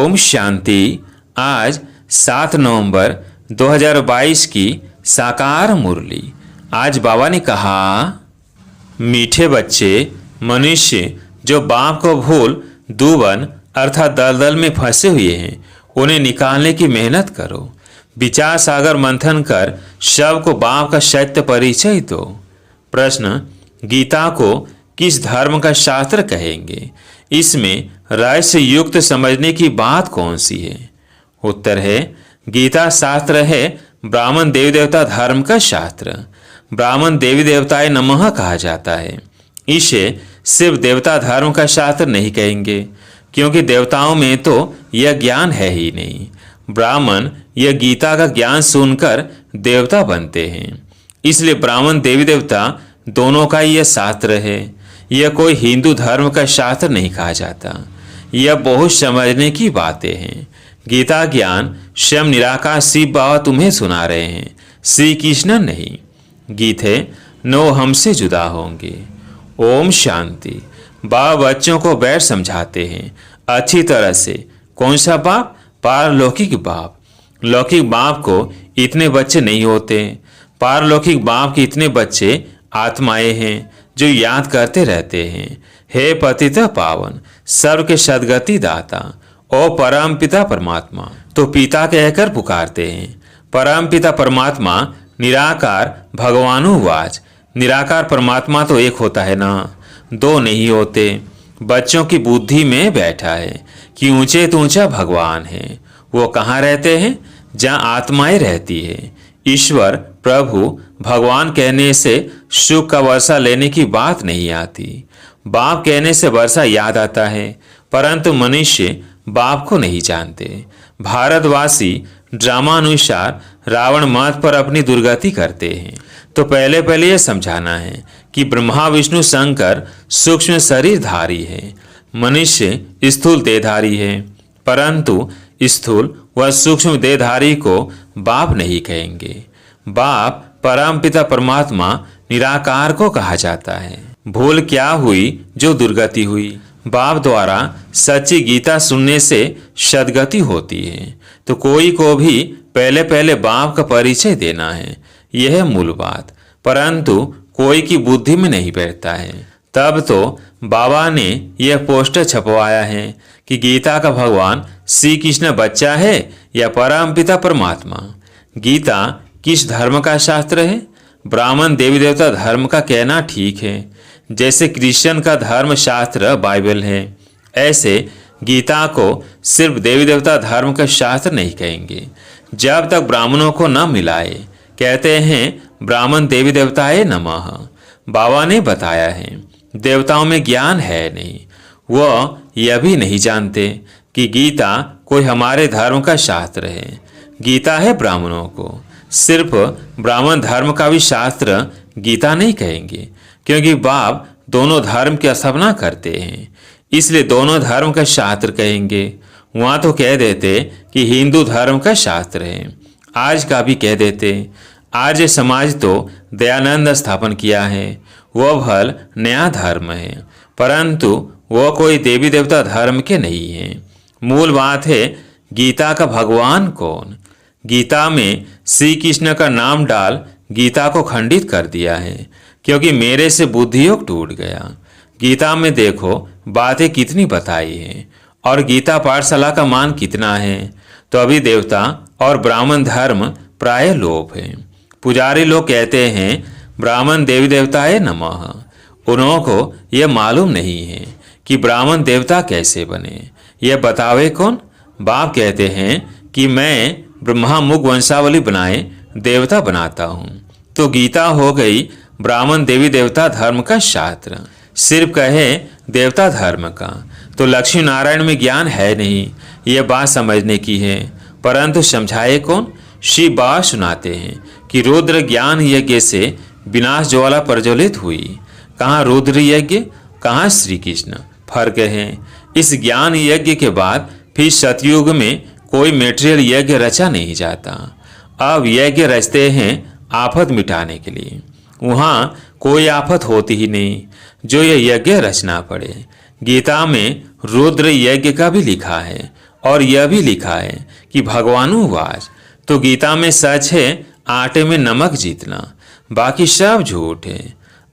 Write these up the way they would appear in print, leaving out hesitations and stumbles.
ओम शांति। आज 7 नवंबर 2022 की साकार मुरली। आज बाबा ने कहा, मीठे बच्चे मनुष्य जो बाप को भूल दूबन अर्थात दलदल में फंसे हुए हैं, उन्हें निकालने की मेहनत करो। विचार सागर मंथन कर शव को बाप का सत्य परिचय दो। प्रश्न, गीता को किस धर्म का शास्त्र कहेंगे? इसमें रहस्य युक्त समझने की बात कौन सी है? उत्तर है, गीता शास्त्र है ब्राह्मण देवी देवता धर्म का शास्त्र। ब्राह्मण देवी देवताए नमः कहा जाता है। इसे सिर्फ देवता धर्म का शास्त्र नहीं कहेंगे, क्योंकि देवताओं में तो यह ज्ञान है ही नहीं। ब्राह्मण यह गीता का ज्ञान सुनकर देवता बनते हैं, इसलिए ब्राह्मण देवी देवता दोनों का यह शास्त्र है। यह कोई हिंदू धर्म का शास्त्र नहीं कहा जाता। यह बहुत समझने की बातें हैं। गीता ज्ञान स्वयं निराकार शिव बाबा तुम्हें सुना रहे हैं, श्री कृष्ण नहीं। गीत है, नो हमसे जुदा होंगे। ओम शांति। बाबा बच्चों को बैठ समझाते हैं अच्छी तरह से। कौन सा बाप? पारलौकिक बाप। लौकिक बाप को इतने बच्चे नहीं होते। पारलौकिक बाप के इतने बच्चे आत्माएं हैं जो याद करते रहते हैं, हे पतित पावन सर्व के सदगति दाता ओ परम पिता परमात्मा। तो पिता कहकर पुकारते हैं। परम पिता परमात्मा निराकार भगवानुवाच। निराकार परमात्मा तो एक होता है ना, दो नहीं होते। बच्चों की बुद्धि में बैठा है कि ऊंचे तो ऊंचा भगवान है। वो कहाँ रहते हैं? जहाँ आत्माएं रहती है। ईश्वर प्रभु भगवान कहने से सुख का वर्षा लेने की बात नहीं आती। बाप कहने से वर्षा याद आता है, परंतु मनुष्य बाप को नहीं जानते। भारतवासी ड्रामानुसार रावण मत पर अपनी दुर्गति करते हैं। तो पहले यह समझाना है कि ब्रह्मा विष्णु शंकर सूक्ष्म शरीरधारी है, मनुष्य स्थूल देहधारी है। परंतु स्थूल व सूक्ष्म देहधारी को बाप नहीं कहेंगे। बाप परम पिता परमात्मा निराकार को कहा जाता है। भूल क्या हुई जो दुर्गति हुई? बाप द्वारा सच्ची गीता सुनने से सदगति होती है। तो कोई को भी पहले बाप का परिचय देना है, यह है मूल बात। परंतु कोई की बुद्धि में नहीं बैठता है। तब तो बाबा ने यह पोस्टर छपवाया है कि गीता का भगवान श्री कृष्ण बच्चा है या परम पिता परमात्मा। गीता किस धर्म का शास्त्र है? ब्राह्मण देवी देवता धर्म का कहना ठीक है। जैसे क्रिश्चियन का धर्म शास्त्र बाइबल है, ऐसे गीता को सिर्फ देवी देवता धर्म का शास्त्र नहीं कहेंगे जब तक ब्राह्मणों को न मिलाए। कहते हैं ब्राह्मण देवी देवताए नमः। बाबा ने बताया है देवताओं में ज्ञान है नहीं। वह यह भी नहीं जानते कि गीता कोई हमारे धर्म का शास्त्र है। गीता है ब्राह्मणों को। सिर्फ ब्राह्मण धर्म का भी शास्त्र गीता नहीं कहेंगे, क्योंकि बाप दोनों धर्म की स्थापना करते हैं, इसलिए दोनों धर्म का शास्त्र कहेंगे। वहाँ तो कह देते कि हिंदू धर्म का शास्त्र है, आज का भी कह देते। आर्य समाज तो दयानंद स्थापन किया है, वह भल नया धर्म है, परंतु वह कोई देवी देवता धर्म के नहीं है। मूल बात है गीता का भगवान कौन? गीता में श्री कृष्ण का नाम डाल गीता को खंडित कर दिया है, क्योंकि मेरे से बुद्धियोग टूट गया। गीता में देखो बातें कितनी बताई है और गीता पाठशाला का मान कितना है। तो अभी देवता और ब्राह्मण धर्म प्राय लोप है। पुजारी लोग कहते हैं ब्राह्मण देवी देवताए नमः। उन्हों को यह मालूम नहीं है कि ब्राह्मण देवता कैसे बने। यह बतावे कौन? बाप कहते हैं कि मैं ब्रह्मा मुख वंशावली बनाए देवता बनाता हूँ। तो गीता हो गई ब्राह्मण देवी देवता धर्म का शास्त्र। सिर्फ कहे देवता धर्म का तो लक्ष्मी नारायण में ज्ञान है नहीं, यह बात समझने की है। परंतु समझाए कौन? शिव बाबा सुनाते हैं कि रुद्र ज्ञान यज्ञ से विनाश ज्वाला प्रज्वलित हुई। कहाँ रुद्र यज्ञ, कहाँ श्री कृष्ण? फर्क है। इस ज्ञान यज्ञ के बाद फिर सतयुग में कोई मेटेरियल यज्ञ रचा नहीं जाता। अब यज्ञ रचते हैं आफत मिटाने के लिए। वहाँ कोई आफत होती ही नहीं जो यह यज्ञ रचना पड़े। गीता में रुद्र यज्ञ का भी लिखा है और यह भी लिखा है कि भगवानुवाच, तो गीता में सच है आटे में नमक जितना, बाकी सब झूठ है।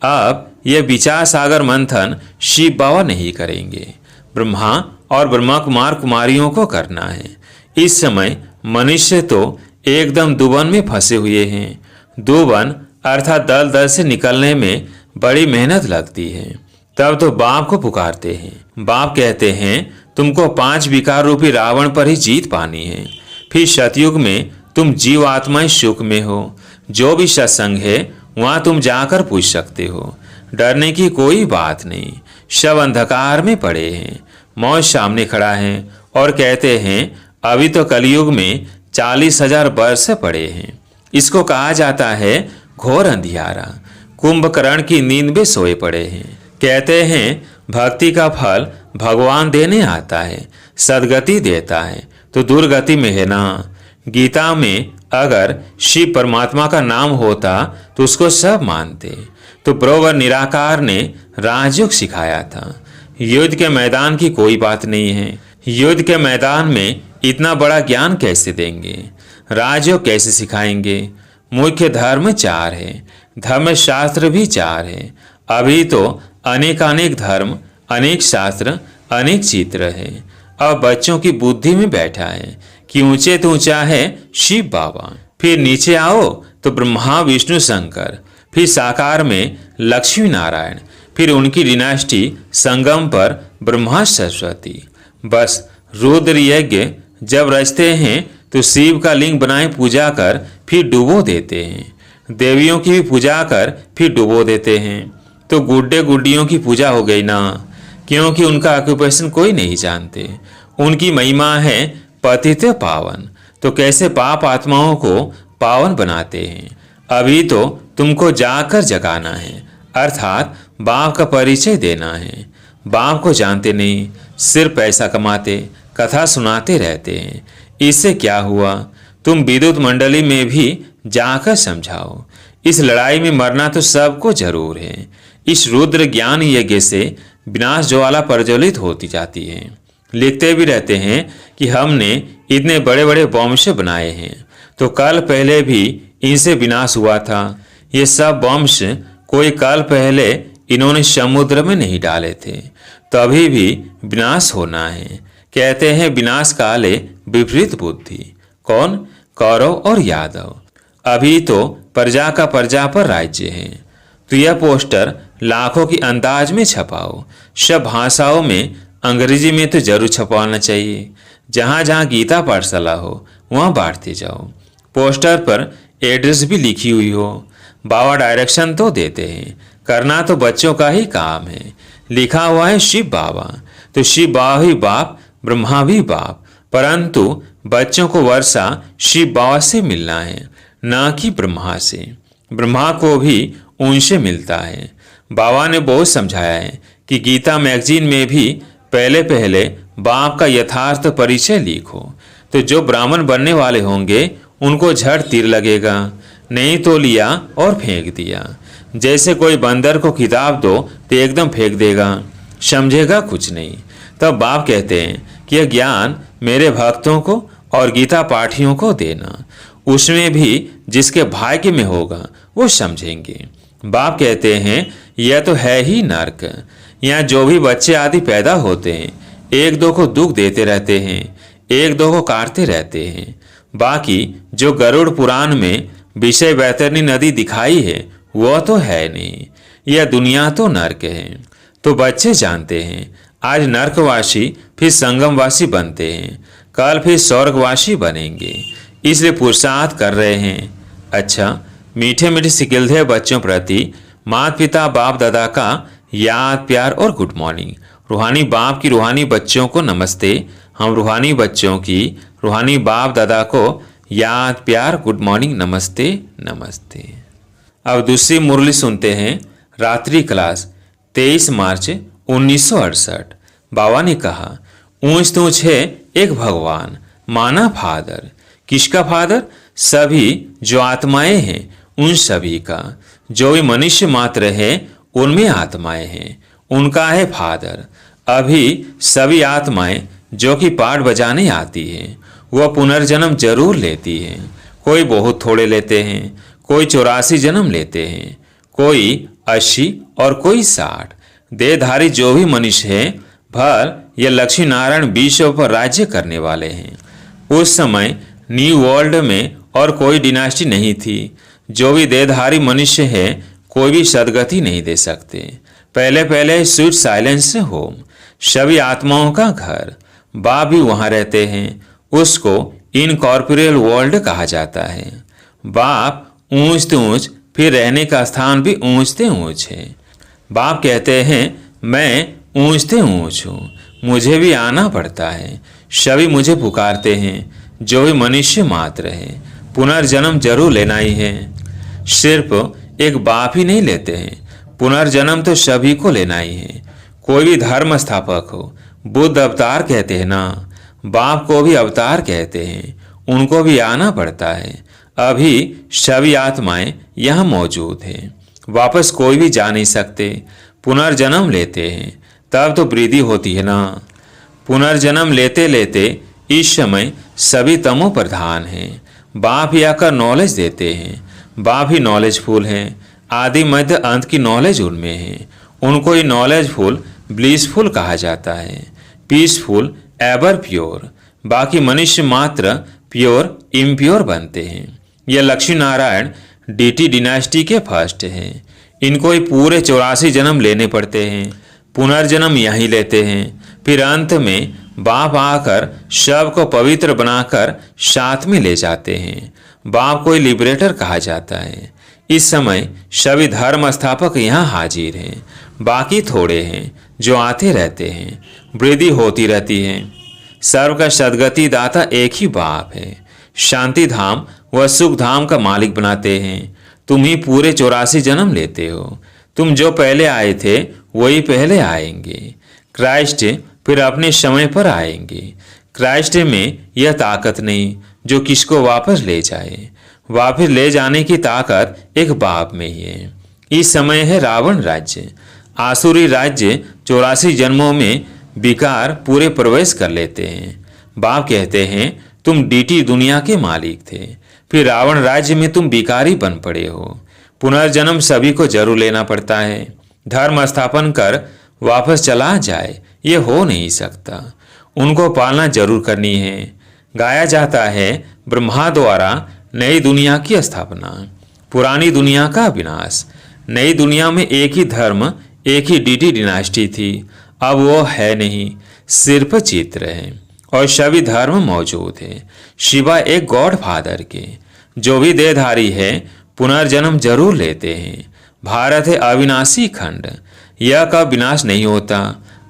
अब यह विचार सागर मंथन शिव बाबा नहीं करेंगे, ब्रह्मा और ब्रह्मा कुमार कुमारियों को करना है। इस समय मनुष्य तो एकदम दुबन में फंसे हुए हैं। दुबन अर्थात दल दल से निकलने में बड़ी मेहनत लगती है। तब तो बाप को पुकारते हैं। बाप कहते हैं तुमको 5 विकार रूपी रावण पर ही जीत पानी है। फिर सतयुग में तुम जीव आत्माएं सुख में हो। जो भी सत्संग है वहां तुम जाकर पूछ सकते हो। डरने की कोई बात नहीं। सब अंधकार में पड़े हैं। मौत सामने खड़ा है और कहते हैं अभी तो कलयुग में 40,000 वर्ष पड़े हैं। इसको कहा जाता है घोर अंधियारा। कुंभकर्ण की नींद में सोए पड़े हैं। कहते हैं भक्ति का फल भगवान देने आता है, सदगति देता है तो दुर्गति में है ना। गीता में अगर शिव परमात्मा का नाम होता तो उसको सब मानते। तो ब्रह्म निराकार ने राजयोग सिखाया था। युद्ध के मैदान की कोई बात नहीं है। युद्ध के मैदान में इतना बड़ा ज्ञान कैसे देंगे? राजयोग कैसे सिखाएंगे? मुख्य धर्म 4 है, धर्मशास्त्र भी 4 है। अभी तो अनेक धर्म, अनेक शास्त्र, अनेक चित्र है। अब बच्चों की बुद्धि में बैठा है कि ऊंचे तो ऊंचा है शिव बाबा, फिर नीचे आओ तो ब्रह्मा विष्णु शंकर, फिर साकार में लक्ष्मी नारायण, फिर उनकी डिनास्टी संगम पर ब्रह्मा सरस्वती। बस रुद्र यज्ञ जब रचते हैं तो शिव का लिंग बनाए पूजा कर फिर डुबो देते हैं। देवियों की भी पूजा कर फिर डुबो देते हैं। तो गुड्डे गुड्डियों की पूजा हो गई ना, क्योंकि उनका ऑक्यूपेशन कोई नहीं जानते। उनकी महिमा है पतित पावन। तो कैसे पाप आत्माओं को पावन बनाते हैं। अभी तो तुमको जाकर जगाना है, अर्थात बाप का परिचय देना है। बाप को जानते नहीं, सिर्फ पैसा कमाते, कथा सुनाते रहते हैं। इससे क्या हुआ? तुम विद्युत मंडली में भी जाकर समझाओ। इस लड़ाई में मरना तो सबको जरूर है। इस रुद्र ज्ञान यज्ञ से विनाश ज्वाला प्रज्वलित होती जाती है। लिखते भी रहते हैं कि हमने इतने बड़े बड़े बॉम्ब बनाए हैं, तो कल पहले भी इनसे विनाश हुआ था। ये सब बॉम्ब कोई कल पहले इन्होंने समुद्र में नहीं डाले थे, तभी भी विनाश होना है। कहते हैं विनाश काले विपरीत बुद्धि। कौन? कौरव और यादव। अभी तो प्रजा का प्रजा पर राज्य है। तो यह पोस्टर लाखों की अंदाज में छपाओ। सब भाषाओं में, अंग्रेजी में तो जरूर छपवाना चाहिए। जहाँ जहाँ गीता पाठशाला हो वहाँ बांटते जाओ। पोस्टर पर एड्रेस भी लिखी हुई हो। बाबा डायरेक्शन तो देते हैं, करना तो बच्चों का ही काम है। लिखा हुआ है शिव बाबा, तो शिव बाबा ही बाप, ब्रह्मा भी बाप, परंतु बच्चों को वर्षा शिव बाबा से मिलना है, न कि ब्रह्मा से। ब्रह्मा को भी उनसे मिलता है। बाबा ने बहुत समझाया है कि गीता मैगजीन में भी पहले पहले बाप का यथार्थ परिचय लिखो, तो जो ब्राह्मण बनने वाले होंगे उनको झट तीर लगेगा। नहीं तो लिया और फेंक दिया। जैसे कोई बंदर को किताब दो तो एकदम फेंक देगा, समझेगा कुछ नहीं। तब बाप कहते हैं कि यह ज्ञान मेरे भक्तों को और गीता पाठियों को देना, उसमें भी जिसके भाग्य में होगा वो समझेंगे। बाप कहते हैं यह तो है ही नर्क। यहाँ जो भी बच्चे आदि पैदा होते हैं, एक दो को दुख देते रहते हैं, एक दो को काटते रहते हैं। बाकी जो गरुड़ पुराण में विषय वैतरणी नदी दिखाई है वह तो है नहीं। यह दुनिया तो नर्क है। तो बच्चे जानते हैं आज नर्कवासी फिर संगमवासी बनते हैं, कल फिर स्वर्गवासी बनेंगे, इसलिए पुरुषार्थ कर रहे हैं। अच्छा, मीठे मीठे सिकिलधे बच्चों प्रति माता पिता बाप दादा का याद प्यार और गुड मॉर्निंग। रूहानी बाप की रूहानी बच्चों को नमस्ते। हम रूहानी बच्चों की रूहानी बाप दादा को याद प्यार गुड मॉर्निंग नमस्ते नमस्ते। अब दूसरी मुरली सुनते हैं। रात्रि क्लास 23 मार्च 1968। बाबा ने कहा ऊंच तूच है एक भगवान, माना फादर। किसका फादर? सभी जो आत्माएं हैं उन सभी का। जो भी मनुष्य मात्र है उनमें आत्माएं हैं, उनका है फादर। अभी सभी आत्माएं जो कि पाठ बजाने आती है वह पुनर्जन्म जरूर लेती है। कोई बहुत थोड़े लेते हैं, कोई 84 जन्म लेते हैं, कोई 80 और कोई 60। देहधारी जो भी मनुष्य है, भल यह लक्ष्मी नारायण विश्व पर राज्य करने वाले हैं। उस समय न्यू वर्ल्ड में और कोई डिनास्टी नहीं थी। जो भी देहधारी मनुष्य है कोई भी सदगति नहीं दे सकते। पहले पहले स्वीट साइलेंस होम, सभी आत्माओं का घर, बाप भी वहाँ रहते हैं। उसको इनकॉर्पोरियल वर्ल्ड कहा जाता है। बाप ऊंच तो ऊंच, फिर रहने का स्थान भी ऊंच से ऊंच है। बाप कहते हैं मैं ऊंच से ऊंच हूँ, मुझे भी आना पड़ता है। सभी मुझे पुकारते हैं, जो भी मनुष्य मात्र है पुनर्जन्म जरूर लेना ही है। सिर्फ एक बाप ही नहीं लेते हैं, पुनर्जन्म तो सभी को लेना ही है। कोई भी धर्म स्थापक हो, बुद्ध अवतार कहते हैं ना, बाप को भी अवतार कहते हैं, उनको भी आना पड़ता है। अभी सभी आत्माएं यहाँ मौजूद हैं, वापस कोई भी जा नहीं सकते। पुनर्जन्म लेते हैं तब तो वृद्धि होती है ना। पुनर्जन्म लेते लेते इस समय सभी तमो प्रधान हैं। बाप ही आकर नॉलेज देते हैं। बाप ही नॉलेजफुल हैं। आदि मध्य अंत की नॉलेज उनमें है। उनको ही नॉलेजफुल ब्लिसफुल कहा जाता है, पीसफुल एवर प्योर। बाकी मनुष्य मात्र प्योर इम्प्योर बनते हैं। यह लक्ष्मी नारायण डीटी डिनास्टी के फर्स्ट हैं। इनको ही पूरे 84 जन्म लेने पड़ते हैं। पुनर्जन्म यहीं लेते हैं। फिर अंत में बाप आकर शव को पवित्र बनाकर साथ में ले जाते हैं। बाप को ही लिबरेटर कहा जाता है। इस समय सभी धर्म स्थापक यहाँ हाजिर हैं। बाकी थोड़े हैं जो आते रहते हैं, वृद्धि होती रहती है। सर्व का सदगति दाता एक ही बाप है। शांति धाम व सुख धाम का मालिक बनाते हैं। तुम ही पूरे 84 जन्म लेते हो। तुम जो पहले आए थे वही पहले आएंगे। क्राइस्ट फिर अपने समय पर आएंगे। क्राइस्ट में यह ताकत नहीं जो किसको वापस ले जाए। वापस ले जाने की ताकत एक बाप में ही है। इस समय है रावण राज्य। आसुरी राज्य 84 जन्मों में विकार पूरे प्रवेश कर लेते हैं। बाप कहते हैं तुम डीटी दुनिया के मालिक थे, फिर रावण राज्य में तुम विकारी बन पड़े हो। पुनर्जन्म सभी को जरूर लेना पड़ता है। धर्म स्थापन कर वापस चला जाए ये हो नहीं सकता। उनको पालना जरूर करनी है। गाया जाता है ब्रह्मा द्वारा नई दुनिया की स्थापना, पुरानी दुनिया का विनाश। नई दुनिया में एक ही धर्म, एक ही डीटी डिनास्टी थी। अब वो है नहीं, सिर्फ चित्र है और सभी धर्म मौजूद है शिवा एक गॉड फादर के। जो भी देहधारी है पुनर्जन्म जरूर लेते हैं। भारत है अविनाशी खंड। यह कब विनाश नहीं होता,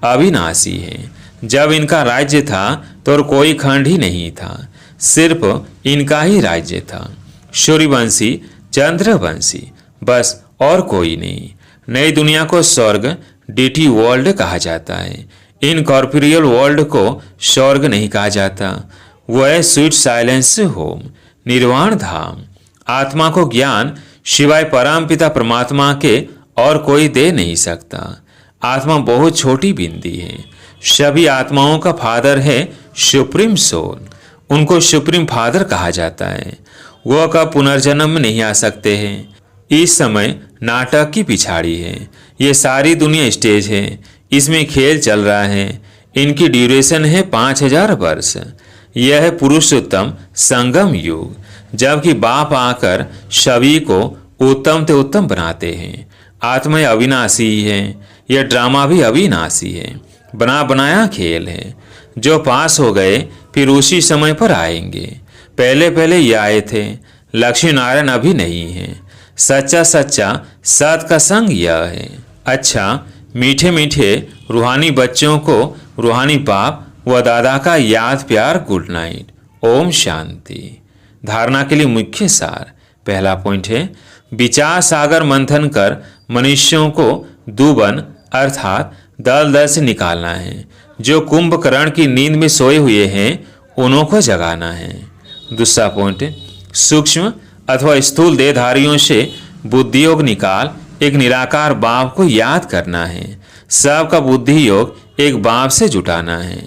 अविनाशी है। जब इनका राज्य था तो कोई खंड ही नहीं था, सिर्फ इनका ही राज्य था। सूर्यवंशी, चंद्रवंशी, बस और कोई नहीं। नई दुनिया को स्वर्ग डीटी वर्ल्ड कहा जाता है। इनकॉर्पोरियल वर्ल्ड को स्वर्ग नहीं कहा जाता। वह स्वीट साइलेंस होम, निर्वाण धाम। आत्मा को ज्ञान शिवाय परमपिता परमात्मा के और कोई दे नहीं सकता। आत्मा बहुत छोटी बिंदी है। सभी आत्माओं का फादर है सुप्रीम सोल। उनको सुप्रीम फादर कहा जाता है। वह का पुनर्जन्म में नहीं आ सकते हैं। इस समय नाटक की पिछाड़ी है। ये सारी दुनिया स्टेज है, इसमें खेल चल रहा है। इनकी ड्यूरेशन है 5000 वर्ष। यह है पुरुषोत्तम संगम युग, जबकि बाप आकर सभी को उत्तम से उत्तम बनाते हैं। आत्मा अविनाशी ही है। यह ड्रामा भी अविनाशी है, बना बनाया खेल है। जो पास हो गए फिर उसी समय पर आएंगे। पहले पहले ये आए थे। लक्ष्मी नारायण अभी नहीं है। सच्चा सच्चा सत का संग यह है। अच्छा, मीठे मीठे रूहानी बच्चों को रूहानी बाप व दादा का याद प्यार गुड नाइट। ओम शांति। धारणा के लिए मुख्य सार। पहला पॉइंट है विचार सागर मंथन कर मनुष्यों को दुबन अर्थात दल दल से निकालना है। जो कुंभकर्ण की नींद में सोए हुए हैं उन्हों को जगाना है। दूसरा पॉइंट, सूक्ष्म अथवा स्थूल देहधारियों से बुद्धि योग निकाल एक निराकार बाप को याद करना है। सबका बुद्धि योग एक बाप से जुटाना है।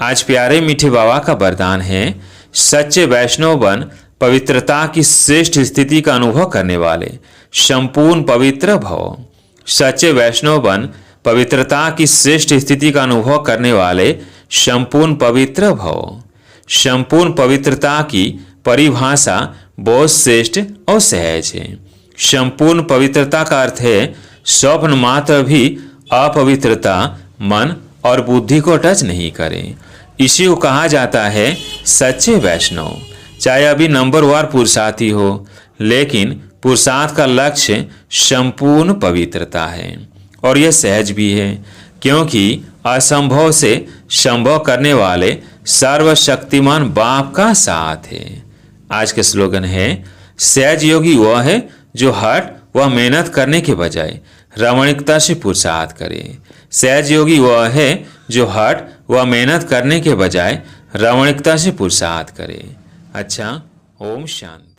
आज प्यारे मीठे बाबा का वरदान है, सच्चे वैष्णव बन पवित्रता की श्रेष्ठ स्थिति का अनुभव करने वाले संपूर्ण पवित्र भव। सच्चे वैष्णव बन पवित्रता की श्रेष्ठ स्थिति का अनुभव करने वाले संपूर्ण पवित्र भव। संपूर्ण पवित्रता की परिभाषा बहुत श्रेष्ठ और सहज है। संपूर्ण पवित्रता का अर्थ है स्वप्न मात्र भी अपवित्रता मन और बुद्धि को टच नहीं करें। इसी को कहा जाता है सच्चे वैष्णव। चाहे अभी नंबरवार पुरुषार्थी हो, लेकिन पुरुषार्थ का लक्ष्य संपूर्ण पवित्रता है और यह सहज भी है, क्योंकि असंभव से संभव करने वाले सर्वशक्तिमान बाप का साथ है। आज के स्लोगन है, सहज योगी वह है जो हठ व मेहनत करने के बजाय रमणीकता से पुरुषार्थ करे। सहज योगी वह है जो हठ व मेहनत करने के बजाय रमणीकता से पुरुषार्थ करे। अच्छा, ओम शांति।